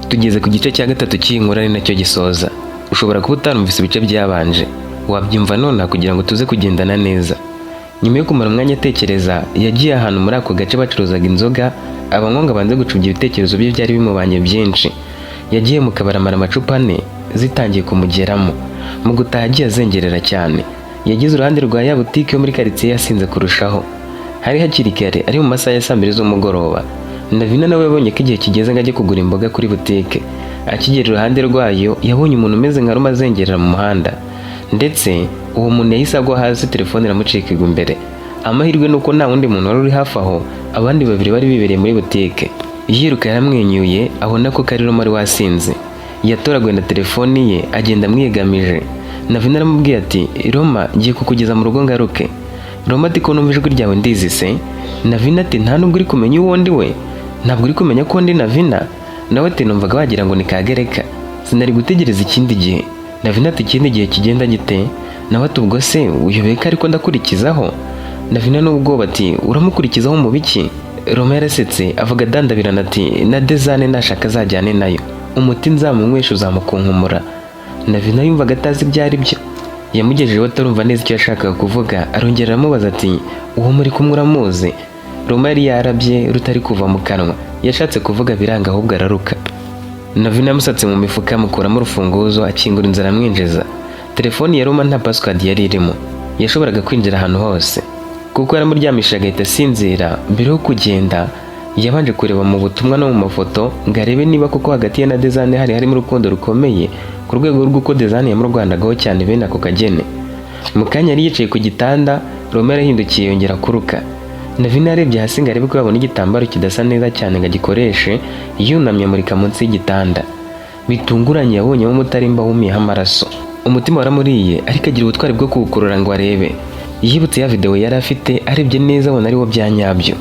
Tugeze ku gice cya gatatu cy'inkuru ari nacyo gisoza. Ushobora kuba utarumvise ibice byabanje, wabyumva none kugira ngo tuze kugendana neza. Nyuma yo kumara umwanya atekereza, yagiye ahantu muri ako gace bacuruzaga inzoga, abanywa ngo abanze gucubya ibitekerezo bye byari bimubanye byinshi. Yagiye mu kabari amara amacupa 4 zitangiye kumugeramo. Mu gutaha agiye azengerera cyane. Yagize uruhande rwa ya butike yo muri quartier yasinze kurushaho. Hari hakiri kare ari mu masaha ya 2 z'umugoroba. Navina nawe yabonye ko igihe kigeze ngo ajye kugura imboga kuri butike. Akigera iruhande rwayo yabonye umuntu umeze nka Roma azengerera mu muhanda, ndetse uwo muntu yahise agwa hasi, telefone iramucikirwa imbere. Amahirwe nuko nta wundi muntu wari uri hafi aho, abandi babiri bari bibereye muri butike. Yiruka yaramwenyuye abona ko kari Roma ari wasinze. Yatoraguye na telefoni ye agenda amwiyegamije. Navina aramubwiye ati, Roma ngiye kukugeza mu rugo ngaruke. Roma ati, ko numva ijwi ryawe ndizi se? Navina ati, nta nubwo uri kumenya uwo ndi we. Ntabwo uri kumenya ko ndi Navina? Nawe ati, numvaga wagira ngo ni Kagereka. Sinari gutegereza ikindi gihe. Navina ati, ikindi gihe kigenda gite? Nawe ati, ubwo se uyobeye ko ariko ndakurikizaho? Navina n'ubwoba ati, uramukurikizaho mu biki? Roma yarasetse avuga dandabirana ati, na Dezane nashaka azajyane nayo. Umuti nzamunywesha uzamukunkumura. Navina yumvaga atazi ibyo ari byo. Yamugejejeho atarumva neza icyo yashakaga kuvuga, arongera aramubaza ati, uwo muri kumwe uramuzi? Roma yari yarabye rutari kuva mu kanwa. Yashatse kuvuga biranga ahubwo araruka. Navina yamusatse mu mifuka amukuramo urufunguzo, akingura inzira amwinjiza. Telefoni ya Roma nta password yari irimo. Yashoboraga kwinjira ahantu hose kuko yaramuryamisha agahita asinzira. Mbere yo kugenda yabanje kureba mu butumwa no mu mafoto ngo arebe niba koko hagati ye na Dezane harimo urukundo rukomeye ku rwego rw'uko Dezane yamurwandagaho cyane bene ako kagene. Mu kanya yari yicaye ku gitanda, Roma yarahindukiye yongera kuruka. Navina yarebye hasi ngo arebe ko yabona igitambaro kidasa neza cyane ngo agikoreshe, yunamye amurika munsi y'igitanda. Bitunguranye yabonyemo umutarimba wumiyeho amaraso. Umutima waramuriye ariko agira ubutwari bwo kuwukurura ngo arebe. Yibutse ya video yari afite, arebye neza abona ari wo byanyabyo.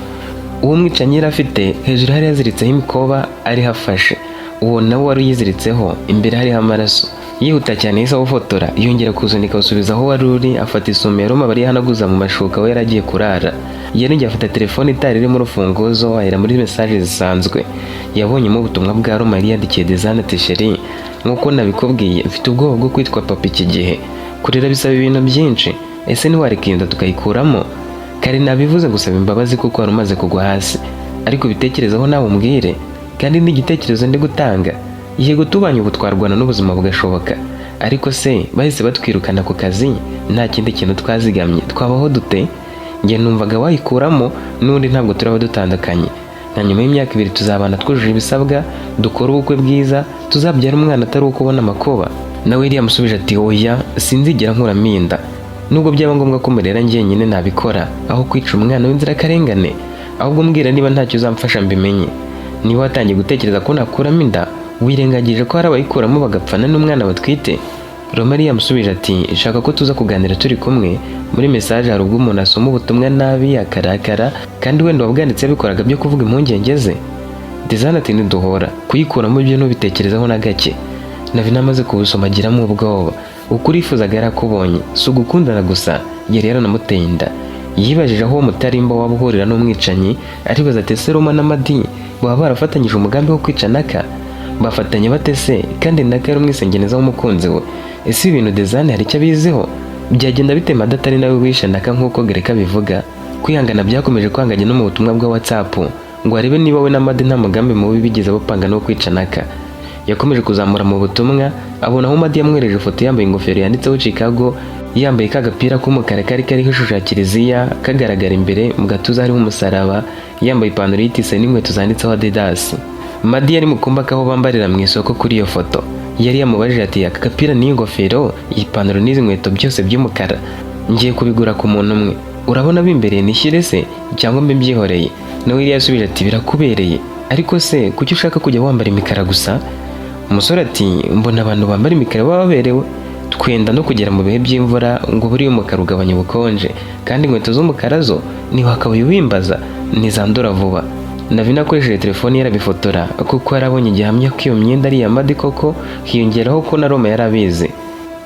Uwo mwicanyi yari afite hejuru hari yaziritseho imikoba ari hafashe. Uwo nawe wari yiziritseho imbere hariho amaraso. Yihuta cyane yahise awufotora, yongera kuzunika awusubiza aho wari uri, afata isume ya Roma bari hanaguza mu mashuka we yaragiye kurara. Yarongeye afata telefone itari irimo urufunguzo, ahera muri message zisanzwe. Yabonyemo ubutumwa bwa Roma yari yandikiye Dezane ati, sheri, nkuko nabikubwiye mfite ubwoba bwo kwitwa papa iki gihe. Kurera bisaba ibintu byinshi. Ese ntiwareka inda tukayikuramo? Kare nabivuze gusaba imbabazi kuko wari umaze kugwa hasi, ariko bitekerezaho nawe umbwire, kandi n'igitekerezo ndi gutanga. Yego tubanye ubutwarwana n'ubuzima bugashoboka, ariko se bahise batwirukana ku kazi, nta kindi kintu twazigamye, twabaho dute? Nge numvaga wayikuramo, n'undi ntabwo turaba dutandukanye. Na nyuma y'imyaka 2 tuzabana twujuje ibisabwa, dukora ubukwe bwiza, tuzabyara umwana atari uko ubona amakoba. Nawe yari yamusubije ati, oya sinzigera nkuramo inda. Nubwo byaba ngombwa ko murera njye nyine nabikora aho kwica umwana w'inzirakarengane. Ahubwo mbwira niba ntacyo uzamfasha mbimenye. Niba watangiye gutekereza ko nakuramo inda, wirengagije ko hari abayikuramo bagapfana n'umwana batwite. Roma yari yamusubije ati, shaka ko tuza kuganira turi kumwe. Muri message hari ubwo umuntu asoma ubutumwa nabi akarakara, kandi wenda wabwanditse yabikoraga byo kuvuga impungenge ze. Dezane ati, ntiduhora kuyikuramo ibyo ntubitekerezaho na gake. Navina amaze kubusoma agiramo ubwoba. Ukuri yifuzaga yarakubonye, si ugukundana gusa, yari yaranamuteye inda. Yibajije aho uwo mutarimba waba uhurira n'umwicanyi, aribaza ati, ese Roma na Madi baba barafatanyije umugambi wo kwica Naka? Bafatanye bate se kandi Naka yari umwisengeneza w'umukunzi we? Ese ibintu Dezane hari icyo abiziho? Byagenda bite Madi atari nawe wishe Naka nk'uko Gereka bivuga? Kwihangana byakomeje kwanganya no mu butumwa bwa WhatsApp ngo arebe niba we na Madi nta mugambi mubi bigize bapanga no kwica Naka. Yakomeje kuzamura mu butumwa, abona aho Madi yamwereje ifoto yambaye ingofero yanditseho Chicago, yambaye kagapira k'umukara kariho ishusho ya kiliziya kagaragara imbere, mu gatuza hariho umusaraba, yambaye ipantaro y'itise n'inkweto zanditseho Adidas. Madi yari mu kumba kaho bambarira mu isoko kuri iyo foto. Yari yamubajije ati, aka gapira n'iyi ngofero, iyi pantaro n'izi nkweto byose by'umukara, ngiye kubigura ku muntu umwe, urabona bimbereye nishyire se cyangwa mbe mbyihoreye? Nawe yari yasubije ati, birakubereye, ariko se kuki ushaka kujya wambara imikara gusa? Umusore ati, mbona abantu bambara imikara baba baberewe, twenda no kugera mu bihe by'imvura ngo buriya umukara ugabanya ubukonje, kandi inkweto z'umukara zo ntiwakabaye ubimbaza, ntizandura vuba. Navina akoresheje telefoni yarabifotora kuko yarabonye igihamya ko iyo myenda ari iya Madi koko, hiyongeraho ko na Roma yarabizi.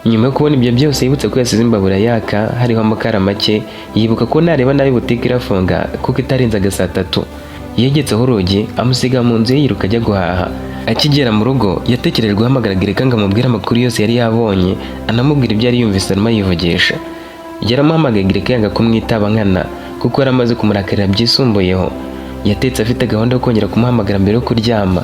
Nyuma yo kubona ibyo byose yibutse ko yasize imbabura yaka hariho amakara make, yibuka ko nareba nabi butike irafunga kuko itarenzaga saa 3. Yegetseho urugi amusiga mu nzu ye yiruka ajya guhaha. Akigera mu rugo yatekereje guhamagara Gereka ngo amubwire amakuru yose yari yabonye, anamubwira ibyo yari yumvise arimo yivugisha. Yaramuhamagaye Gereka yanga kumwitaba nkana kuko yari amaze kumurakarira byisumbuyeho. Yatetse afite gahunda yo kongera kumuhamagara mbere yo kuryama.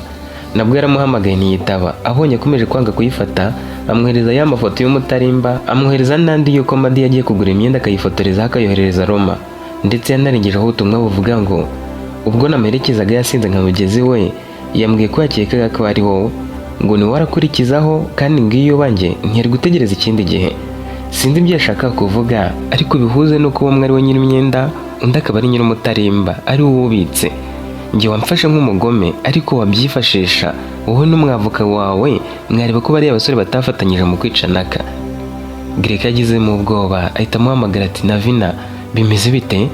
Nabwo yaramuhamagaye ntiyitaba, abonye akomeje kwanga kuyifata amwohereza ya mafoto y'umutarimba, amwohereza n'andi yuko Madi yagiye kugura imyenda akayifotoreza akayoherereza Roma, ndetse yanarengejeho ubutumwa buvuga ngo ubwo namuherekezaga yasinze nka mugezi we yambwiye ko yakekaga ko ari wowe, ngo ni warakurikizaho kandi ngiyo banjye ntiyari gutegereza ikindi gihe. Sinzi ibyo yashaka kuvuga ariko bihuze nuko umwe ari we nyiri imyenda undi akaba ari nyiri umutarimba ari wowe ubitse. Njye wamfashe nk'umugome ariko wabyifashisha wowe n'umwavoka wawe mwareba ko bari abasore batafatanyije mu kwica Naka. Gereka yagizemo ubwoba ahita amuhamagara ati Navina bimeze bite?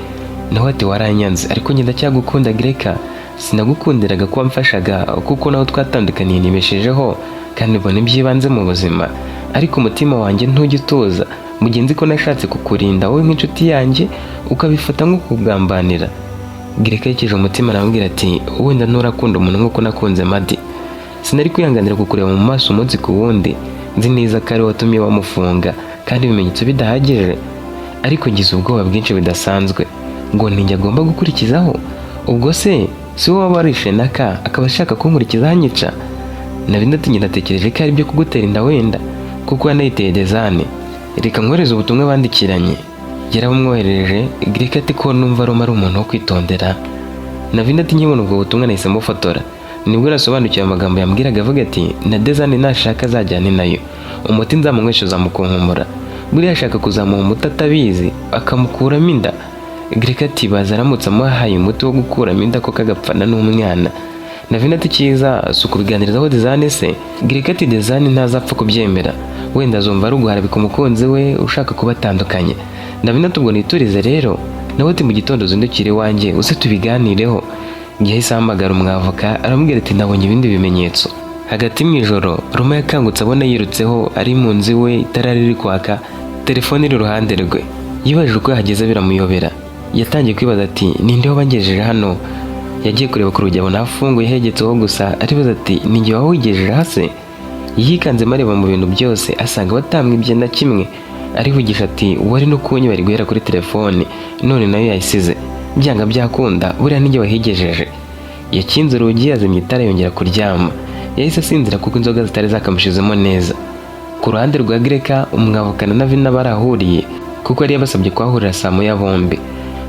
Nawe ati waranyanze ariko njye ndacyagukunda Gereka, sinagukundiraga ko wamfashaga kuko naho twatandukaniye nibeshejeho kandi ubona ibyibanze mu buzima, ariko umutima wanjye ntujya utuza mugenzi ko nashatse kukurinda wowe nk'inshuti yanjye ukabifata nko kugambanira. Gereka yekeje umutima arambwira ati wenda nturakunda umuntu nk'uko nakunze Madi, sinari kwihanganira kukureba mu maso umunsi ku wundi, nzi neza ko ari watumye bamufunga kandi ibimenyetso bidahagije, ariko ngize ubwoba bwinshi bidasanzwe ngo ninjye agomba gukurikizaho. Ubwo se si wowe waba warishe Naka akaba ashaka kunkurikiza anyica? Navina ati natekereje ko ari byo kugutera inda wenda kuko yanayiteye Dezane, reka nkohereze ubutumwa bandikiranye. Yarabumwohereje. Gereka ati ko numva Roma ari umuntu wo kwitondera. Navina ati nkibona ubwo butumwa nahise mufotora, nibwo nasobanukiwe amagambo yambwiraga avuga ati na Dezane nashaka azajyane nayo, umuti nzamunywesha uzamukunkumura, buriya ashaka kuzamuha umuti atabizi akamukuramo inda. Gereka ati baza aramutse amuhaye umuti wo gukuramo inda ko kagapfana n'umwana. Navina ati cyiza si ukubiganirizaho Dezane se? Gereka ati Dezane ntazapfa kubyemera, wenda azumva ari uguharabika umukunzi we ushaka kubatandukanya. Navina ati ubwo niturize rero, nawe ati mu gitondo uzindukire iwanjye uze tubiganireho. Yahise ahamagara umwavoka aramubwira ati nabonye ibindi bimenyetso. Hagati mu ijoro Roma yakangutse abona yirutseho ari mu nzu iwe, itara riri kwaka, telefone iri iruhande rwe. Yibajije uko yahageze biramuyobera, yatangiye kwibaza ati ninde wabangejeje hano? Yagiye kureba ku rugi abona hafunguye hegetseho gusa, aribaza ati ninjye wawigejeje hase? Yikanzemo areba mu bintu byose asanga batamwibye na kimwe, arivugisha ati wari no kunyi bari guhera kuri telefone none nayo yayisize, byanga byakunda buriya ninjye wahigejeje. Yakinze urugi yazimya itara yongera kuryama. Yahise asinzira kuko inzoga zitari zakamushizemo neza. Ku ruhande rwa Gereka umwavoka na Navina barahuriye kuko yari yabasabye kuhahurira saa moya bombi.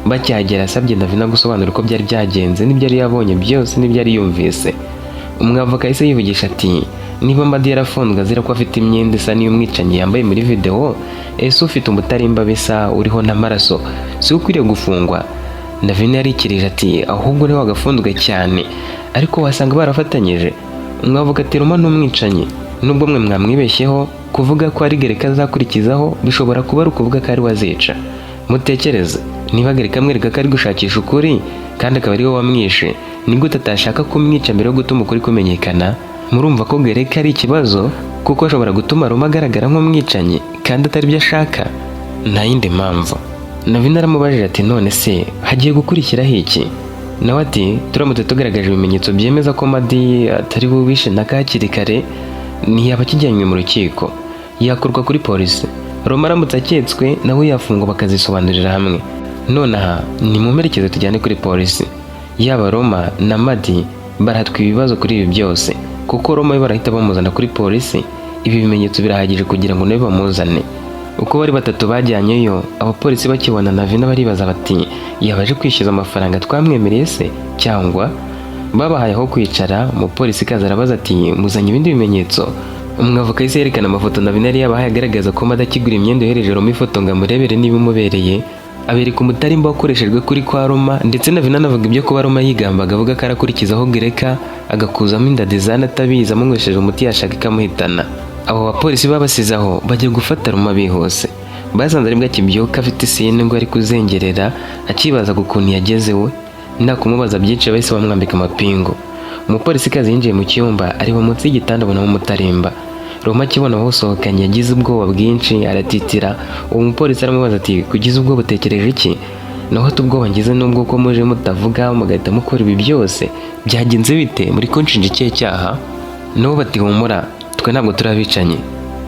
Bakihagera asabye Navina gusobanura uko byari byagenze n'ibyo yari yabonye byose n'ibyo yari yumvise. Umwavoka yahise yivugisha ati niba Madi yarafunzwe azira ko afite imyenda isa n'iy'umwicanyi yambaye muri video, ese ufite umutarimba bisa uriho n'amaraso si ukwiriye gufungwa? Navina yarikirije ati ahubwo ni wagafunzwe cyane ariko wasanga barafatanyije. Umwavoka ati Roma n'umwicanyi, nubwo mwe mwamwibeshyeho kuvuga ko ari Gereka azakurikizaho bishobora kuba ari ukuvuga ko ari wazica. Mutekereze, niba Gereka amwereka ko ari gushakisha ukuri kandi akaba ari we wamwishe, ni gute atashaka kumwica mbere yo gutuma ukuri kumenyekana? Murumva ko Gereka ari ikibazo kuko ashobora gutuma Roma agaragara nk'umwicanyi kandi atari byo ashaka, nta yindi mpamvu. Navina aramubajije ati none se hagiye gukurikiraho iki? Nawe ati turamutse tugaragaje ibimenyetso byemeza ko Madi atari we wishe Naka hakiri kare, ntiyaba akijyanywe mu rukiko, yakurwa kuri polisi. Roma aramutse aketswe nawe yafungwa bakazisobanurira hamwe. Nonaha ni mu mperekezo tujyane kuri polisi. Yaba Roma na Madi barahatwa ibibazo kuri ibi byose kuko Roma barahita bamuzana kuri polisi. Ibi bimenyetso birahagije kugira ngo nawe bamuzane. Uko bari batatu bajyanyeyo, abapolisi bakibona Navina baribaza bati yabaje kwishyuza amafaranga twamwemereye se cyangwa babahaye aho kwicara? Umupolisi kaza arabaza ati muzanye ibindi bimenyetso? Umwavoka yahise yerekana amafoto Navina yari yabahaye agaragaza ko Madi akigura imyenda yohereje Roma ifoto ngo amurebere niba imubereye. Abereka umutarimba wakoreshejwe kuri kwa Roma, ndetse Navina anavuga ibyo kuba Roma yigambaga avuga ko arakurikizaho Gereka agakuzamo inda Dezane atabizi amunywesheje umuti yashaka ikamuhitana. Abo bapolisi babasize aho bajya gufata Roma bihuse. Basanze aribwo akibyuka afite isine ngo ari kuzengerera akibaza ukuntu yageze we, nta kumubaza byinshi bahise bamwambika amapingu. Umupolisi kazi yinjiye mu cyumba areba munsi y'igitanda abonamo umutarimba. Roma akibona basohokanye yagize ubwoba bwinshi aratitira. Uwo mupolisi aramubaza ati kugize ubwoba utekereje iki? Naho ubwoba ngize nubwo ko muje mutavuga mugahita mukora ibi byose byagenze bite? Muri kunshinja ikihe cyaha? nabo bati humura twe ntabwo turabicanye.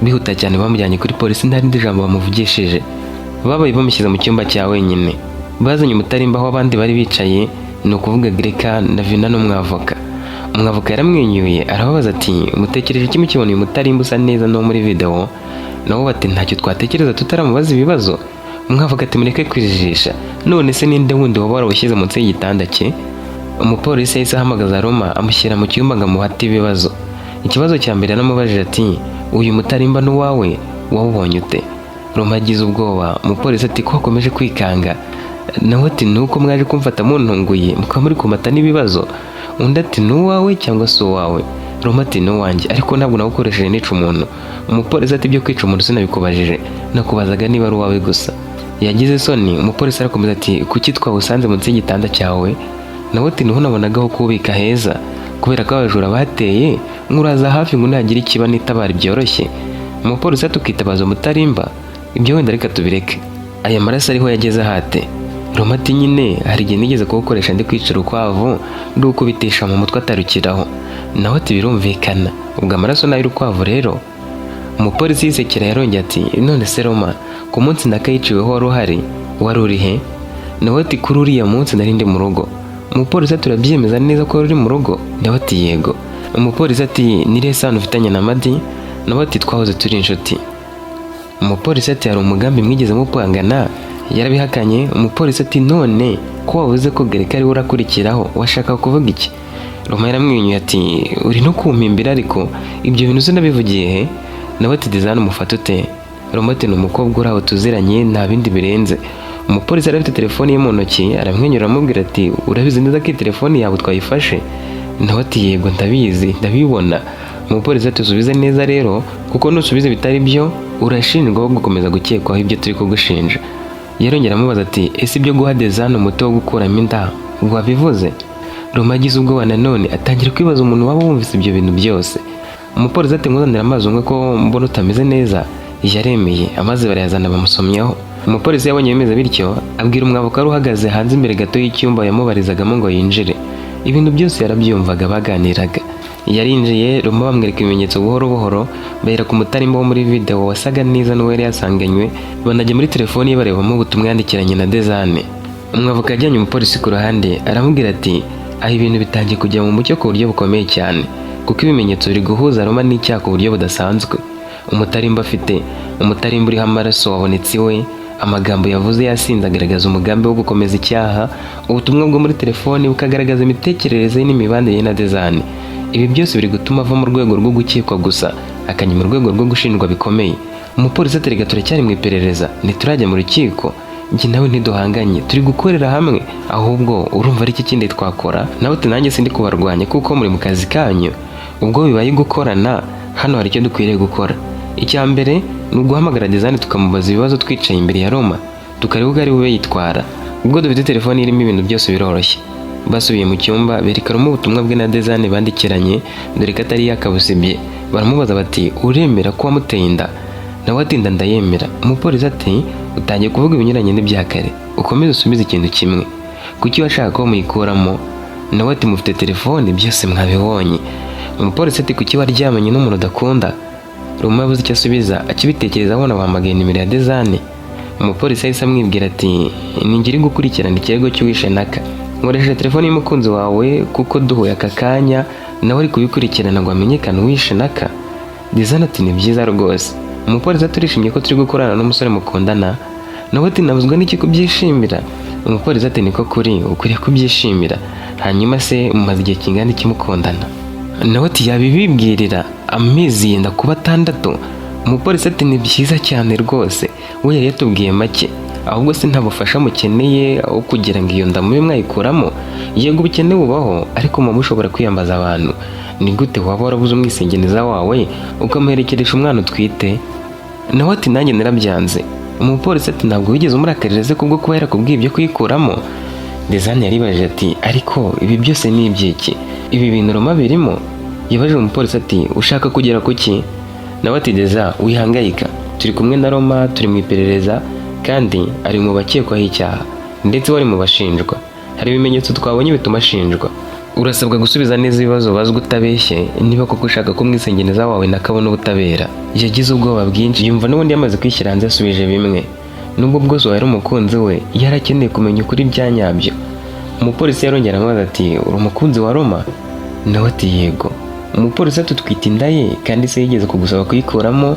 Bihuta cyane bamujyanye kuri polisi nta rindi jambo bamuvugishije, babaye bamushyize mu cyumba cya wenyine. Bazanye Umutarimba aho abandi bari bicaye, ni ukuvuga Greka na Vina n'umwavoka. Umwavoka yaramwenyuye arababaza ati mutekereje iki mukibona uyu Mutarimba usa neza no muri video? Nabo bati ntacyo twatekereza tutaramubaza ibibazo. Umwavoka ati mureke kwijijisha, none se ninde wundi waba warawushyize munsi y'igitanda cye? Umupolisi yahise ahamagaza Roma amushyira mu cyumba ngo amuhate ibibazo. Ikibazo cya mbere yaramubajije ati uyu Mutarimba n'uwawe wawubonye ute? Roma yagize ubwoba. Umupolisi ati ko wakomeje kwikanga? Nawe ati nuko mwaje kumfata muntunguye mukaba muri kumata n'ibibazo. Undi ati n'uwawe cyangwa se uwawe? Roma ati n'uwanjye, ariko ntabwo nawukoresheje nica umuntu. Umupolisi ati ibyo kwica umuntu sinabikubajije, nakubazaga niba ari uwawe gusa. Yagize isoni. Umupolisi arakomeza ati kuki twawusanze munsi y'igitanda cyawe? Nawe ati niho nabonagaho kubika heza, kubera ko abajura bateye nkuraza hafi ngo nagira ikiba nitabara byoroshye. Umupolisi ati ukitabaza Umutarimba? Ibyo wenda reka tubireke, aya maraso ariho yageze hate? Roma ati nyine hari igihe nigeze kuwukoresha ndi kwica urukwavu ndukubitisha mu mutwe atarukiraho. Nawe ati birumvikana, ubwo amaraso nayo urukwavu rero? Umupolisi yisekera yarongeye ati none se Roma, ku munsi nakayiciweho wari uhari? Wari uri he? Nawe ati kuri uriya munsi nari ndi mu rugo. Umupolisi ati urabyemeza neza ko wari uri mu rugo? Nawe ati yego. Umupolisi ati ni irihe sano ufitanye na Madi? Nawe ati twahoze turi inshuti. Umupolisi ati hari umugambi mwigeze mupangana? Yarabihakanye. Umupolisi ati none ko wavuze ko Greka ariwe urakurikiraho washaka kuvuga iki? Roma yaramwenyuye ati uri no kumpimbira ariko ibyo bintu sinabivugiye he? Nawe ati Dizane umufata ute? Roma ati ni umukobwa uri aho tuziranye nta bindi birenze. Umupolisi yari afite telefoni ye mu ntoki aramwenyura amubwira ati urabizi neza ko iyi telefoni yawe twayifashe? Nawe ati yego ndabizi ndabibona. Umupolisi ati usubize neza rero, kuko nusubize bitari byo urashinjwa gukomeza gukekwaho ibyo turi kugushinja. Yarongera amubaza ati ese ibyo guha Dezane umuti wo gukuramo inda wabivuze? Roma agize ubwoba nanone atangira kwibaza umuntu waba wumvise ibyo bintu byose. Umupolisi ati nguzanira amazi umwe ko mbona utameze neza. Yaremeye amazi barayazana bamusomyaho. Umupolisi yabonye bimeze bityo abwira umwavoka wari uhagaze hanze imbere gato y'icyumba yamubarizagamo ngo yinjire. Ibintu byose yarabyumvaga baganiraga. Yarinjiye, Roma bamwereka ibimenyetso buhoro buhoro, bahera ku Mutarimba wo muri video wasaga neza n'uwo yari yasanganywe, banajya muri telefoni ye barebamo ubutumwa yandikiranye na Dezane. Umwavoka yajyanye umupolisi ku ruhande aramubwira ati aha ibintu bitangiye kujya mu mucyo ku buryo bukomeye cyane, kuko ibimenyetso biri guhuza Roma n'icyaha ku buryo budasanzwe. Umutarimba afite Umutarimba uriho amaraso wabonetse iwe, amagambo yavuze yasinze agaragaza umugambi wo gukomeza icyaha, ubutumwa bwo muri telefoni bukagaragaza imitekerereze n'imibanire ye na Dezane. Ibi byose biri gutuma ava mu rwego rwo gukekwa gusa akajya mu rwego rwo gushinjwa bikomeye. Umupolisi ati reka turacyari mu iperereza ntiturajya mu rukiko, njye nawe ntiduhanganye turi gukorera hamwe, ahubwo urumva ari iki kindi twakora? Nawe ati nanjye sindi kubarwanya kuko muri mu kazi kanyu, ubwo bibaye gukorana hano hari icyo dukwiriye gukora. Icya mbere ni uguhamagara Dezane tukamubaza ibibazo twicaye imbere ya Roma tukareba ubwo ari bube yitwara. Ubwo dufite telefoni irimo ibintu byose biroroshye. Basubiye mu cyumba bereka Roma ubutumwa bwe na Dezane bandikiranye, dore ko atari yakabusibye. Baramubaza bati uremera ko wamuteye inda? Nawe ati ndayemera. Umupolisi ati utangiye kuvuga ibinyuranye n'ibya kare, ukomeze usubize ikintu kimwe, kuki washaka ko muyikuramo? Nawe ati mufite telefoni byose mwabibonye. Umupolisi ati kuki waryamanye n'umuntu udakunda? Roma yabuze icyo asubiza akibitekereza abona bahamagaye nimero ya Dezane. Umupolisi yahise amwibwira ati ningiri gukurikirana ikirego cy'uwishe Naka, nkoresheje telefoni y'umukunzi wawe kuko duhuye aka kanya nawe ari kubikurikirana ngo amenyekane uwishe Naka. Dezane ati ni byiza rwose. Umupolisi turishimye ko turi gukorana n'umusore mukundana. Nawe ati nabuzwa n'iki kubyishimira? Umupolisi ati niko kuri ukwiriye kubyishimira. Hanyuma se mumaze igihe kingana iki mukundana? Nawe ati yabibibwirira amezi yenda kuba 6. Umupolisi ati ni byiza cyane rwose, we yari yatubwiye make, ahubwo se ntabufasha mukeneye aho kugira ngo iyo nda mube mwayikuramo? Yego ubukene bubaho, ariko mama ushobora kwiyambaza abantu. Ni gute waba warabuze umwisengeniza wawe ukamuherekeresha umwana utwite? Nawe ati nanjye narabyanze. Umupolisi ati ntabwo wigeze umurakarira se kubwo kuba yarakubwiye ibyo kuyikuramo? Dezane yaribajije ati ariko ibi byose ni ibyiki? Ibi bintu Roma birimo? Yabajije umupolisi ati ushaka kugera kuki? Nawe ati Deza wihangayika, turi kumwe na Roma, turi mu iperereza kandi ari mu bakekwaho icyaha ndetse wari mu bashinjwa. Hari ibimenyetso twabonye bituma ashinjwa. urasabwa gusubiza neza ibibazo bazwi utabeshye niba koko ushaka ko umwisengeneza wawe nakabona ubutabera. Yagize ubwoba bwinshi yumva n'ubundi yamaze kwishyira hanze yasubije bimwe. Nubwo bwose wari umukunzi we yarakeneye kumenya ukuri bya nyabyo. Umupolisi yarongera amaze ati uri umukunzi wa Roma? Nawe ati yego. Umupolisi ati utwite inda ye kandi se yigeze kugusaba kuyikuramo?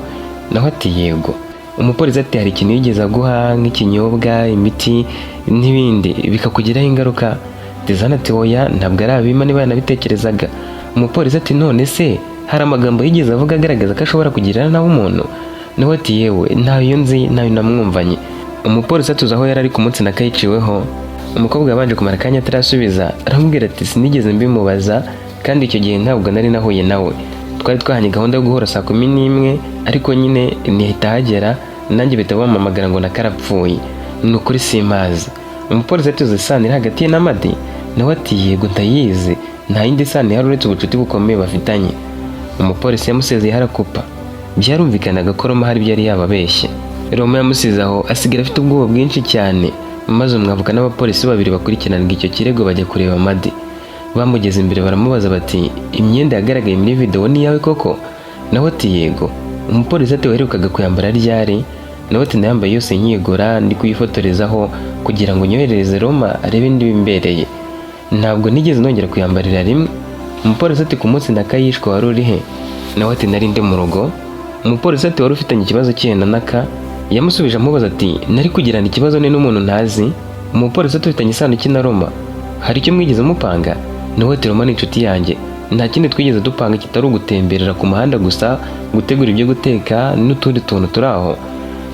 Nawe ati yego. Umupolisi ati hari ikintu yigeze aguha nk'ikinyobwa, imiti n'ibindi bikakugiraho ingaruka? Dezana ati oya ntabwo ari abima niba yanabitekerezaga. Umupolisi ati none se hari amagambo yigeze avuga agaragaza ko ashobora kugirira nawe umuntu? Nawe ati yewe ntayo nzi ntayo namwumvanye. Umupolisi atuza aho yari ari ku munsi nakayiciweho. Umukobwa yabanje kumara akanya atarasubiza aramubwira ati sinigeze mbimubaza kandi icyo gihe ntabwo nari nahuye nawe. Twari twahanye gahunda yo guhura saa 11 ariko nyine nihita hagera nanjye bita bampamagara ngo nakarapfuye. Ni ukuri simazi. Umupolisi atuze isano iri hagati ye na Madi? Nawe ati yego ndayizi nta yindi sano ihari uretse ubucuti bukomeye bafitanye. Umupolisi yamusezeye harakupa. Byarumvikanaga ko Roma hari ibyo yari yababeshye. Roma yamusize aho asigara afite ubwoba bwinshi cyane, maze umwavoka n'abapolisi babiri bakurikiranaga icyo kirego bajya kureba Madi. Bamugeze imbere baramubaza bati imyenda yagaragaye muri video ni yawe koko? Nawe ati yego. Umupolisi ati waherukaga kuyambara ryari? Nawe ati ndayambaye yose nkiyegura ndi kuyifotorezaho kugira ngo nyoherereze Roma arebe indi bimbereye. Ntabwo nigeze nongera kuyambarira rimwe. Umupolisi ati ku munsi nakayishwa wari uri he? Nawe ati nari ndi mu rugo. Umupolisi ati wari ufitanye ikibazo cyenda naka? Yamusubije amubaza ati nari kugirana ikibazo n'umuntu ntazi. Umupolisi ati ufitanye isano ki na Roma? Hari icyo mwigeze mupanga? Nawe ati Roma ni inshuti yanjye, nta kindi twigeze dupanga kitari ugutemberera ku muhanda gusa, gutegura ibyo guteka n'utundi tuntu turi aho.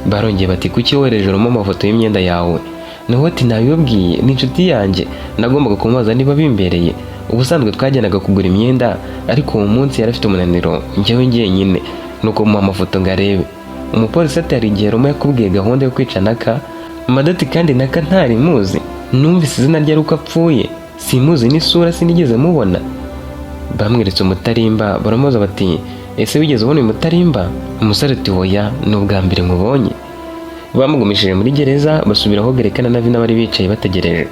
Barongeye bati kuki wohereje Roma amafoto y'imyenda yawe? Nawe ati nabibabwiye ni inshuti yanjye, nagombaga kumubaza niba bimbereye. Ubusanzwe twajyanaga kugura imyenda ariko uwo munsi yari afite umunaniro njyewe njyenyine nuko muha amafoto ngo arebe. Umupolisi ati hari igihe Roma yakubwiye gahunda yo kwica naka? Madati kandi naka ntari muzi, numvise izina rye uko apfuye, simuzi n'isura sinigeze mubona. Bamweretse umutarimba baramubaza bati ese wigeze ubona uyu mutarimba? Umusore ati oya ni ubwa mbere nkubonye. Bamugumishije muri gereza basubiraho Gerekana na Vina bari bicaye bategereje.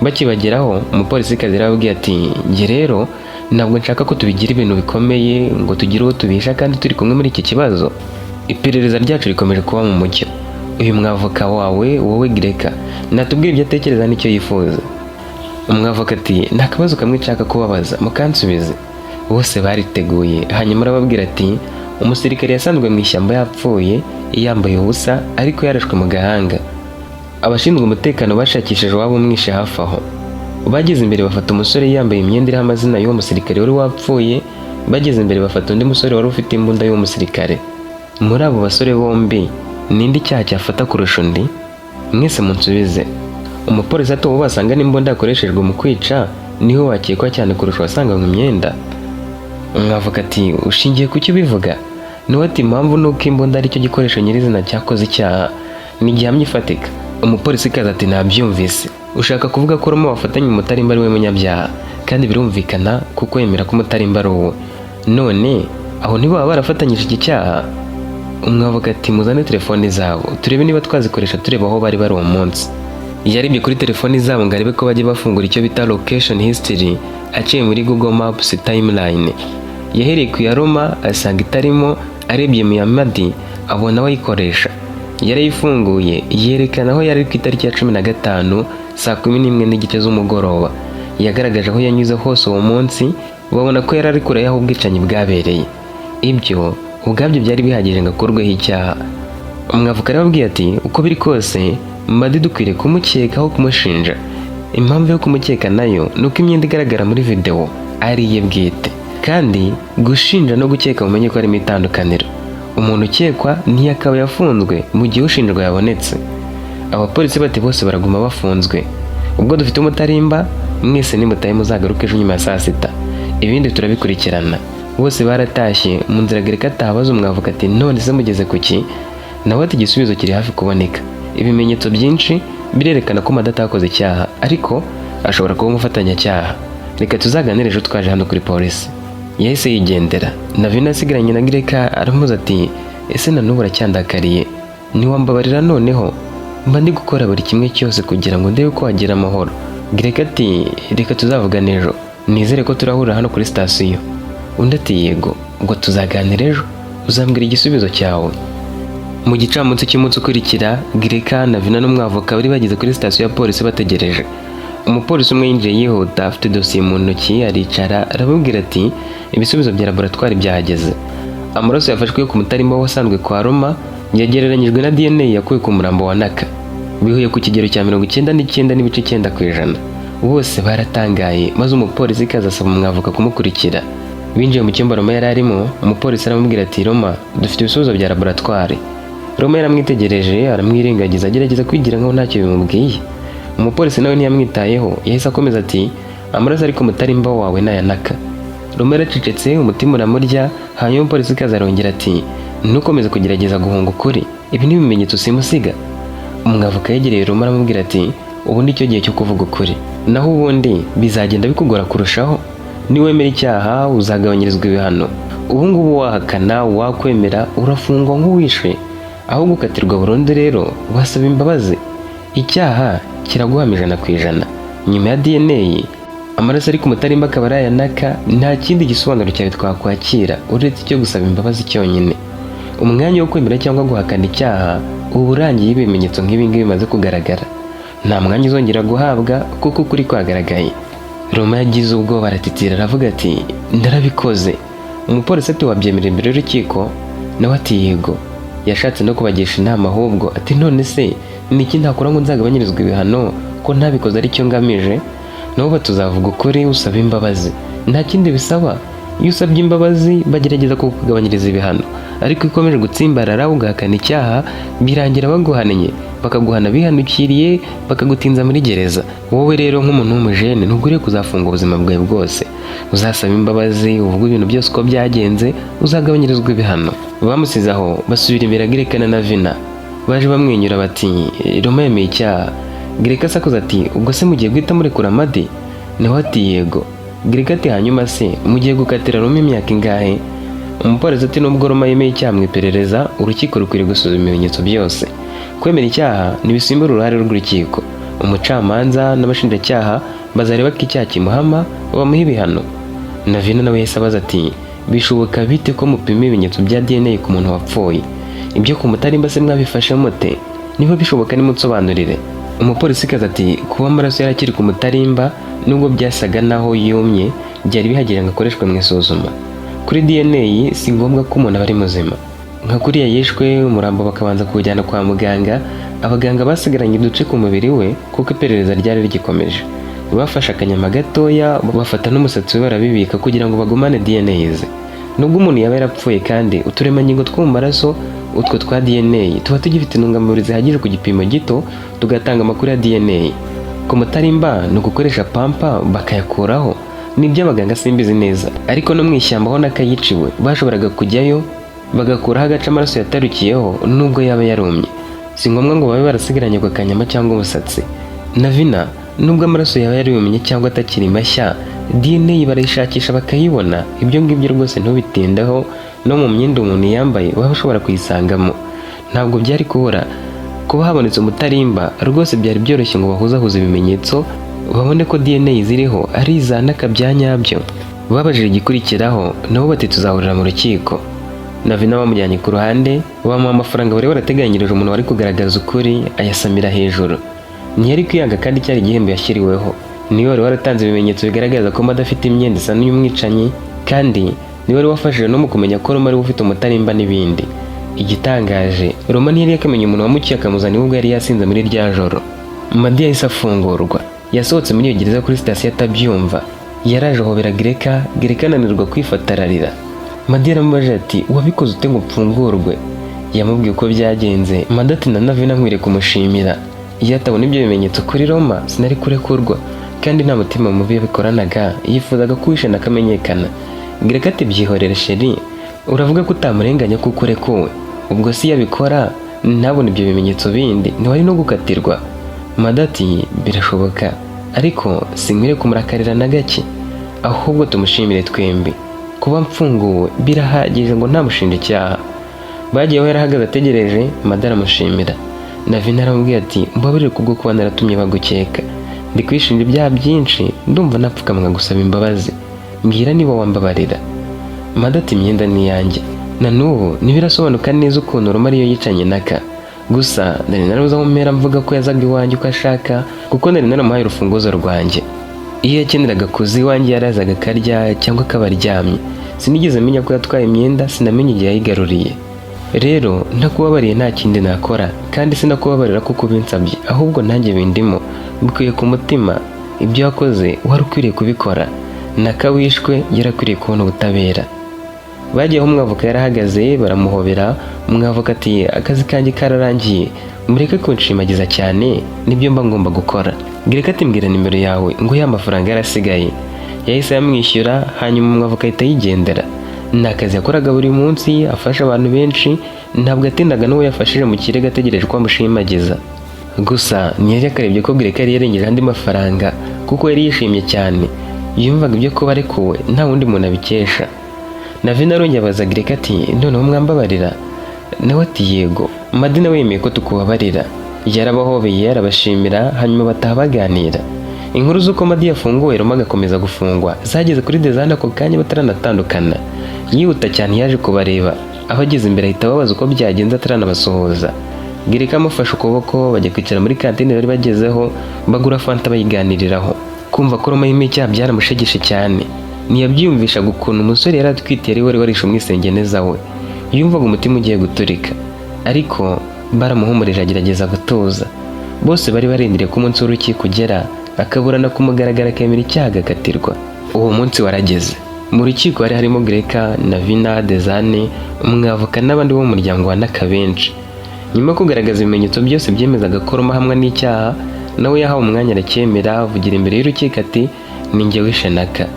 Bakibageraho umupolisi kazi yarababwiye ati nge rero ntabwo nshaka ko tubigira ibintu bikomeye ngo tugire uwo tubisha kandi turi kumwe muri iki kibazo. Iperereza ryacu rikomeje kuba mu mucyo. Uyu mwavoka wawe wowe Gereka natubwira ibyo atekereza n'icyo yifuza. Umwavoka ati nta kabazo kamwe nshaka kubabaza mukansubize. Bose bariteguye hanyuma arababwira ati umusirikare yasanzwe mu ishyamba yapfuye yambaye ubusa ariko yarashwe mu gahanga. Abashinzwe umutekano bashakishije wabo umwishe hafi aho. Bageze imbere bafata umusore yambaye imyenda iriho amazina y'uwo musirikare wari wapfuye. Bageze imbere bafata undi musore wari ufite imbunda y'uwo musirikare. Muri abo basore bombi ninde icyaha cyafata kurusha undi? Mwese munsubize. Umupolisi ati uwo basanga n'imbunda yakoreshejwe mu kwica niho wakekwa cyane kurusha wasanganywe imyenda. Umwavoka ati ushingiye ku cyo bivuga? Nawe ati impamvu nuko imbunda ari cyo gikoresho nyirizina cyakoze icyaha ni gihamya ifatika. Umupolisi kaza ati nabyumvise, ushaka kuvuga ko Roma wafatanye umutarimba ari we munyabyaha kandi birumvikana kuko yemera ko umutarimba ari uwe. None aho nibo baba barafatanyije iki cyaha? Umwavoka ati muzane telefoni zabo turebe niba twazikoresha tureba aho bari uwo munsi. Yarebye kuri telefoni zabo ngo arebe ko bajye bafungura icyo bita location history aciye muri Google Maps timeline. Yahereye ku ya Roma asanga itarimo, arebye mu ya Madi abona bayikoresha. Yarayifunguye yerekana aho yari ku itariki ya 15 saa 11:15 z'umugoroba. Yagaragaje aho yanyuze hose uwo munsi, babona ko yari ari kure y'aho ubwicanyi bwabereye. Ibyo ubwabyo byari bihagije ngo akorweho icyaha. Umwavoka arababwiye ati uko biri kose Madi dukwiriye kumukekaho kumushinja. Impamvu yo kumukeka nayo nuko imyenda igaragara muri video ari iye bwite, kandi gushinja no gukeka mumenye ko harimo itandukaniro. Umuntu ukekwa ntiyakaba yafunzwe mu gihe ushinjwa yabonetse. Abapolisi bati bose baraguma bafunzwe. Ubwo dufite umutarimba mwese nimutaye muzagaruke ejo nyuma ya saa 6. Ibindi turabikurikirana. Bose baratashye mu nzira Gereka atabaza umwavoka ati none se mugeze kuki? Nawe ati igisubizo kiri hafi kuboneka. Ibimenyetso byinshi birerekana ko Madi atakoze icyaha ariko ashobora kuba umufatanyacyaha. Reka tuzaganire ejo twaje hano kuri polisi. Yahise yigendera. Na Vina asigaranye na Gereka aramubaza ati ese na n'ubu uracyandakariye? Niwambabarira noneho mba ndi gukora buri kimwe cyose kugira ngo ndebe ko wagira amahoro. Gereka ati reka tuzavugana ejo. nizere ko turahurira hano kuri sitasiyo. Undi ati yego, ubwo tuzaganira ejo, uzambwira igisubizo cyawe. Mu gicamunsi cy'umunsi ukurikira, Greka na Vina n'umwavoka bari bageze kuri sitasiyo ya polisi bategereje. Umupolisi umwe yinjiye yihuta afite dosiye mu ntoki, aricara arababwira ati ibisubizo bya laboratwari byahageze. Amaraso yafashwe ku mutarimba wasanzwe kwa Roma yagereranyijwe na DNA yakuwe ku murambo wa Naka, bihuye ku kigero cya 99.9%. Bose baratangaye, maze umupolisi kaza asaba umwavoka kumukurikira. Binjiye mu cyumba Roma yari arimo, umupolisi aramubwira ati Roma, dufite ibisubizo bya laboratwari. Roma yaramwitegereje aramwirengagiza agerageza kwigira nkaho ntacyo bimubwiye. Umupolisi nawe ntiyamwitayeho, yahise akomeza ati amaraso ari ku mutarimba wawe n'aya Naka. Roma yaracecetse, umutima uramurya. Hanyuma umupolisi kaza arongera ati ntukomeze kugerageza guhunga ukuri, ibi ni ibimenyetso simusiga. Umwavoka yegereye Roma aramubwira ati ubu ni cyo gihe cyo kuvuga ukuri, naho ubundi bizagenda bikugora kurushaho. Niwemera icyaha uzagabanyirizwa ibihano. Ubu ngubu wahakana, wakwemera, urafungwa nk'uwishe, aho gukatirwa burundu rero wasaba imbabazi. Icyaha kiraguhama 100%. Nyuma ya DNA, amaraso ari ku mutarimba akaba ari aya Naka, nta kindi gisobanuro cyawe twakwakira uretse icyo gusaba imbabazi cyonyine. Umwanya wo kwemera cyangwa guhakana icyaha uba urangiye ibimenyetso nk'ibi ngibi bimaze kugaragara. Nta mwanya uzongera guhabwa kuko kuri kwagaragaye. Roma yagize ubwoba aratitira aravuga ati ndarabikoze. Umupolisi ati wabyemera imbere y'urukiko? Nawe ati yego. Yashatse no kubagisha inama ahubwo ati none se ni iki ntakora ngo nzagabanyirizwa ibihano ko ntabikoze ari cyo ngamije? Nabo batuzavuga ukuri, usaba imbabazi, nta kindi bisaba. Iyo usabye imbabazi bagerageza kukugabanyiriza ibihano, ariko ikomeje gutsimbarara ugahakana icyaha birangira baguhananye, bakaguhana bihanukiriye, bakagutinza muri gereza. Wowe rero nk'umuntu w'umujene ntugure kuzafunga ubuzima bwawe bwose. Uzasaba imbabazi, uvuga ibintu byose uko byagenze, uzagabanyirizwa ibihano. Bamusize aho basubira imbere Greka na Vina. Baje bamwenyura bati Roma yemeye icyaha. Greka asakuza ati ubwo se mugiye guhita murekura Madi? Nawe ati yego. Greka ati hanyuma se mugiye gukatira Roma imyaka ingahe? Umupolisi ati nubwo Roma yemeye icyaha mu iperereza, urukiko rukwiriye gusuzuma ibimenyetso byose. Kwemera icyaha ntibisimbura uruhare rw'urukiko. Umucamanza n'abashinjacyaha bazareba ko icyaha kimuhama bamuha ibihano. Na Vina nawe yahise abaza ati bishoboka bite ko mupima ibimenyetso bya DNA ku muntu wapfuye? Ibyo ku mutarimba se mwabifashe mute? Niba bishoboka nimutsobanurire. Umupolisi kaza ati kuba amaraso yarakiri ku mutarimba nubwo byasaga naho yumye byari bihagira ngo akoreshwe mu isuzuma. Kuri DNA si ngombwa ko umuntu aba ari muzima. Nka kuriya yishwe umurambo bakabanza kuwujyana kwa muganga, abaganga basigaranye uduce ku mubiri we kuko iperereza ryari rigikomeje. Bafashe akanyama gatoya bafata n'umusatsi we barabibika kugira ngo bagumane DNA ze. Nubwo umuntu yaba yarapfuye kandi uturemangingo two mu maraso utwo twa DNA tuba tugifite intungamubiri zihagije ku gipimo gito tugatanga amakuru ya DNA. Ku mutarimba ni ugukoresha pampa bakayakuraho. Nibyo abaganga simbizi neza, ariko no mu ishyamba aho Naka yiciwe bashoboraga kujyayo bagakuraho agace amaraso yatarukiyeho nubwo yaba yarumye. Si ngombwa ngo babe barasigaranye ako kanyama cyangwa umusatsi. Na Vina nubwo amaraso yaba yarumye cyangwa atakiri mashya, DNA barayishakisha bakayibona. Ibyo ngibyo rwose ntubitindaho, no mu myenda umuntu yambaye baba bashobora kuyisangamo. Ntabwo byari kubura kuba habonetse umutarimba, rwose byari byoroshye ngo bahuzahuze ibimenyetso babone ko DNA ziriho ari iza Naka bya nyabyo. Babajije igikurikiraho nabo bati tuzahurira mu rukiko. Na Vina bamujyanye ku ruhande bamuha amafaranga bari barateganyirije umuntu wari kugaragaza ukuri, ayasamira hejuru. Ntiyari kwiyanga kandi cyari igihembo yashyiriweho. Niwe wari waratanze ibimenyetso bigaragaza ko adafite imyenda isa n'iy'umwicanyi, kandi niwe wari wafashije no mu kumenya ko Roma ari ufite umutarimba n'ibindi. Igitangaje, Roma ntiyari yakamenya umuntu wamukiye akamuzana ubwo yari yasinze muri rya joro. Madi yahise afungurwa, yasohotse muri iyo gereza kuri sitasiyo atabyumva. Yaraje ahobera Greka, Greka ananirwa kwifata ararira. Madi yaramubajije ati wabikoze ute ngo upfungurwe? Yamubwiye uko byagenze. Madi ati na Vina nkwiriye kumushimira, iyo atabona ibyo bimenyetso kuri Roma sinari kurekurwa, kandi nta mutima mubi yabikoranaga, yifuzaga ko uwishe nakamenyekana. Greka ati byihorere sheri, uravuga ko utamurenganya kuko urekuwe, ubwo si yabikora ntabona ibyo bimenyetso bindi ntiwari no gukatirwa. Madi ati birashoboka, ariko sinkwiriye kumurakarira na gake, ahubwo tumushimire twembi. Kuba mfunguwe birahagije ngo ntamushinje icyaha. Bagiyeho yarahagaze ategereje, Madi aramushimira. Na Vina aramubwira ati mbabarire kubwo kuba naratumye bagukeka, ndi kwishinja ibyaha byinshi ndumva napfukamwa gusaba imbabazi, mbwira niba wambabarira. Mada ati imyenda ni iyanjye. Na n'ubu ntibirasobanuka neza ukuntu Roma ariyo yicanye Naka, gusa nari narabuze aho mpera mvuga ko yazaga iwanjye uko ashaka kuko nari naramuhaye urufunguzo rwanjye. Iyo yakeneraga kuza iwanjye yarazaga akarya cyangwa akaba aryamye. Sinigeze menya ko yatwaye imyenda, sinamenye igihe yayigaruriye. Rero ntakubabariye nta kindi nakora, kandi sinakubabarira kuko ubinsabye, ahubwo nanjye bindimo mbikuye ku mutima. Ibyo wakoze wari ukwiriye kubikora. Naka wishwe yarakwiriye kubona ubutabera. Bagiyeho umwavoka yarahagaze baramuhobera. Umwavoka ati akazi kanjye kararangiye, mureke kunshimagiza cyane, nibyo mba ngomba gukora. Greka ati mbwira nimero yawe ngo ya mafaranga yarasigaye. Yahise yamwishyura, hanyuma umwavoka ahita yigendera. Ni akazi yakoraga buri munsi, afasha abantu benshi, ntabwo atindaga n'uwo yafashije mu kirego ategereje ko amushimagiza. Gusa ntiyari yakarebye ko Greka yari yarengeje andi mafaranga kuko yari yishimye cyane. Yumvaga ibyo kuba arekuwe nta wundi muntu abikesha. Navina arongera abaza Greka ati noneho mwambabarira? Nawe ati yego. Madi nawe yemeye ko tukubabarira. Yarabahobeye arabashimira, hanyuma bataha baganira. Inkuru z'uko Madi yafunguwe Roma agakomeza gufungwa zageze kuri Dezane ako kanya bataranatandukana. Yihuta cyane yaje kubareba, aho ageze imbere ahita ababaza uko byagenze ataranabasohoza. Greka amufashe ukuboko bajya kwicara muri kantine bari bagezeho, bagura fanta bayiganiriraho. Kumva ko Roma yimye icyaha byaramushegeshe cyane. Ntiyabyiyumvishaga ukuntu umusore yari atwite yari warishe umwisengeneza we. Yumvaga umutima ugiye guturika, ariko baramuhumurije agerageza gutuza. Bose bari barindiriye ko umunsi w'urukiko ugera, akaburana kumugaragara akemera icyaha agakatirwa. Uwo munsi warageze. Mu rukiko hari harimo Greka, Navina, Dezane, umwavoka n'abandi bo mu muryango wa Naka benshi. Nyuma yo kugaragaza ibimenyetso byose byemezaga ko Roma ahamwa n'icyaha, nawe yahawe umwanya aracyemera, avugira imbere y'urukiko ati ni njye wishe Naka.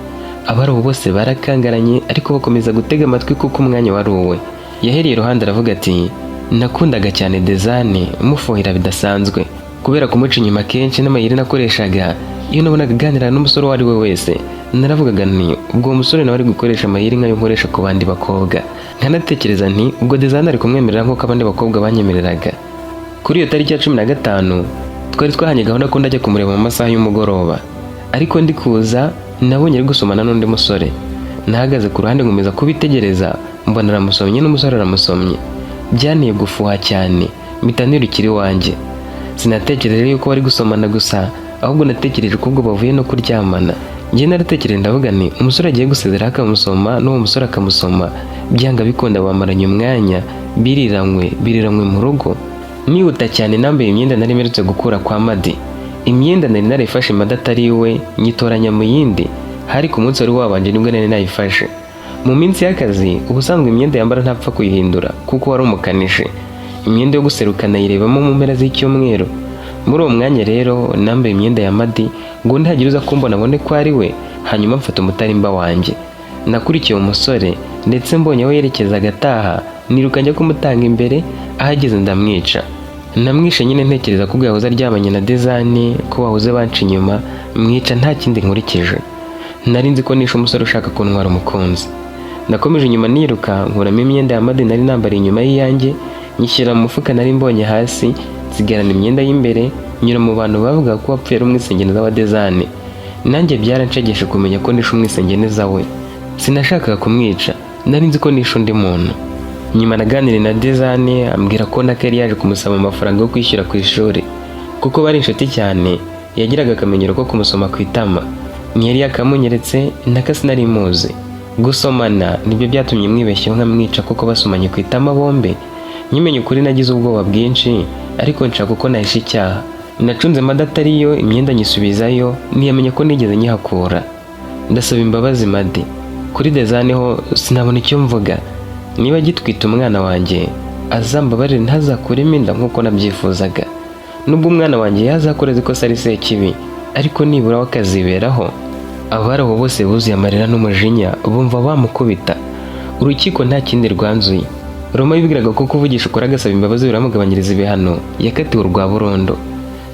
Abari ubu bose barakangaranye, ariko bakomeza gutega amatwi kuko umwanya wari uwe. Yahereye iruhande aravuga ati nakundaga cyane Dezane, mufuhira bidasanzwe kubera kumuca inyuma kenshi n'amayeri nakoreshaga. Iyo nabonaga aganira n'umusore uwo ari we wese, naravugaga nti ubwo uwo musore nawe ari gukoresha amayeri nk'ayo nkoresha ku bandi bakobwa. Nkanatekereza nti ubwo Dezane ari kumwemerera nk'uko abandi bakobwa banyemereraga. Kuri iyo tariki ya 15 twari twahanye gahunda ko ndajya kumureba mu masaha y'umugoroba, ariko ndi kuza nabonye ari gusomana n'undi musore. Nahagaze ku ruhande nkomeza kubitegereza, mbona aramusomye n'umusore aramusomye. Byanteye gufuha cyane, mpita nirukira iwanjye. Sinatekereje yuko bari gusomana gusa, ahubwo natekereje ko ubwo bavuye no kuryamana. Njye naratekereje ndavuga nti umusore agiye gusezera akamusoma n'uwo musore akamusoma, byanga bikunda bamaranye umwanya, biriranywe mu rugo. Nihuta cyane nambaye imyenda nari mperutse gukura kwa Madi. Imyenda nari narayifashe Madi atari iwe, nyitoranya mu yindi. Hari ku munsi wari wabanje nibwo nari nayifashe. Mu minsi y'akazi ubusanzwe imyenda yambara ntapfa kuyihindura kuko wari umukanishi. Imyenda yo guserukana yirebamo mu mpera z'icyumweru. Muri uwo mwanya rero nambaye imyenda ya Madi ngo ntihagire uza kumbona abone ko ari we, hanyuma mfata umutarimba wanjye. Nakurikiye umusore ndetse mbonye aho yerekeza agataha, niruka njya kumutanga imbere, ahageze ndamwica. Namwishe nyine ntekereza ko yahoze aryamanye na Dezane, ko bahoze banca inyuma, mwica nta kindi nkurikije. Nari nzi ko nishe umusore ushaka kuntwara umukunzi. Nakomeje inyuma niruka, nkuramo imyenda ya Madi nari nambariye inyuma y'iyanjye, nyishyira mu mufuka nari mbonye hasi, nsigarana imyenda y'imbere, nyura mu bantu bavuga ko wapfuye ari umwisengeneza wa Dezane. Nanjye byaranshegeshe kumenya ko nishe umwisengeneza we. Sinashakaga kumwica, nari nzi ko nishe undi muntu. Nyuma naganiriye na Dezane, ambwira ko Naka yari yaje kumusaba amafaranga yo kwishyura ku ishuri kuko bari inshuti cyane. Yagiraga akamenyero ko kumusoma ku itama. Ntiyari yakamunyeretse, Naka sinari muzi. Gusomana nibyo byatumye mwibeshyeho nkamwica kuko basomanye ku itama bombe. Nyimenye ukuri nagize ubwoba bwinshi, ariko nshaka uko nahishe icyaha. Nacunze Madi atariyo, imyenda nyisubizayo, ntiyamenye ko nigeze nyihakura. Ndasaba imbabazi Madi. Kuri Dezane ho sinabona icyo mvuga. Niba gitwita umwana wanjye, azambabarire ntazakuremo inda nk'uko nabyifuzaga. Nubwo umwana wanjye yazakora ikosa ari sekibi, ariko nibura wakaziberaho. Abari aho bose buzuye amarira n'umujinya, bumva bamukubita. Urukiko nta kindi rwanzuye. Roma yibwiraga ko kuvugisha ukuri agasaba imbabazi biramugabanyiriza ibihano, yakatiwe urwa burundu.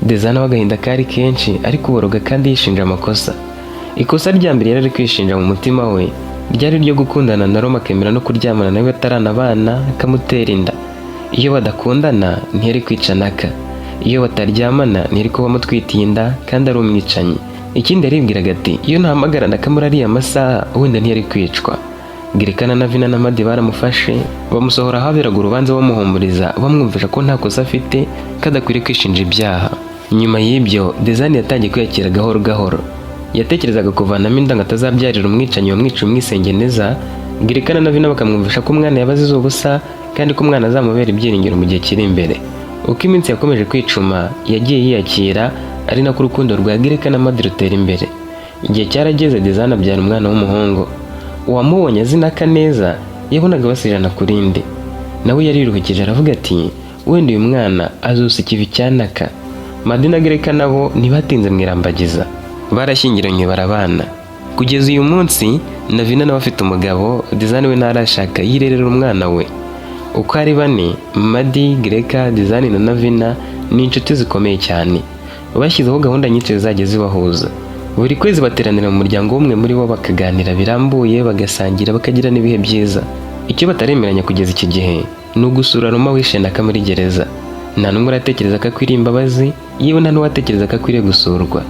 Dezane w'agahinda kari kenshi, ariko uboroga kandi yishinja amakosa. Ikosa rya mbere yari ari kwishinja mu mutima we, ryari iryo gukundana na Roma akemera no kuryamana nawe bataranabana, akamutera inda. Iyo badakundana ntiyari kwica Naka, iyo bataryamana ntiyari kuba amutwitiye inda kandi ari umwicanyi. Ikindi yaribwiraga ati iyo ntahamagara Nakamura ariya masaha wenda ntiyari kwicwa. Girika na Navina na Madi baramufashe bamusohora ahaberaga urubanza bamuhumuriza bamwumvisha ko nta kosa afite kadakwiriye kwishinja ibyaha. Nyuma y'ibyo Dezani yatangiye kwiyakira gahoro gahoro. Yatekerezaga kuvanamo inda ngo atazabyarira umwicanyi wamwica umwisengeneza. Girika na Navina bakamwumvisha ko umwana yabazize ubusa kandi ko umwana azamubera ibyiringiro mu gihe kiri imbere. Uko iminsi yakomeje kwicuma yagiye yiyakira ari nako urukundo rwa Girika na Madi rutera imbere. Igihe cyarageze Dezani abyara umwana w'umuhungu. Uwamubonye azi Naka neza yabonaga basirana ku rindi. Nawe yariruhukije aravuga ati wenda uyu mwana azusa ikivi cya Naka. Madi na Girika nabo ntibatinze mwirambagiza, barashyingiranywe barabana. Kugeza uyu munsi Navina nawe afite umugabo, Dezani we ntarashaka yirerera umwana we. Uko ari bane, Madi, Girika, Dezani na Navina ni inshuti zikomeye cyane. Bashyizeho gahunda nyinshi zizajya zibahuza. Buri kwezi bateranira mu muryango umwe muri bo bakaganira birambuye, bagasangira, bakagira n'ibihe byiza. Icyo bataremeranya kugeza iki gihe ni ugusura Roma wishe Naka muri gereza. Nta n'umwe uratekereza ko akwiriye imbabazi, yewe nta n'uwatekereza ko akwiriye gusurwa.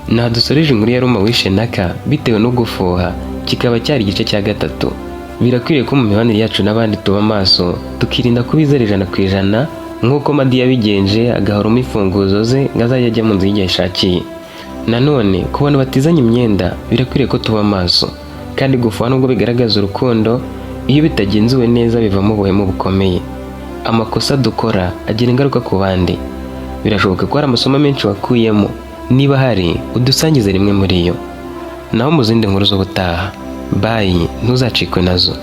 Nta dusoreje inkuru ya Roma wishe Naka bitewe no gufuha, kikaba cyari igice cya 3. Birakwiriye ko mu mibanire yacu n'abandi tuba maso, tukirinda kubizera 100% nk'uko Madi yabigenje agahoramo imfunguzo ze ngo azajya ajya mu nzu y'igihe ashakiye. Nanone ku bantu batizanye imyenda birakwiriye ko tuba maso, kandi gufuha nubwo bigaragaza urukundo, iyo bitagenzuwe neza bivamo ubuhemu bukomeye. Amakosa dukora agira ingaruka ku bandi. Birashoboka ko hari amasomo menshi wakuyemo. Niba hari udusangize rimwe muri yo. Naho mu zindi nkuru z'ubutaha. Bye, ntuzacikwe nazo.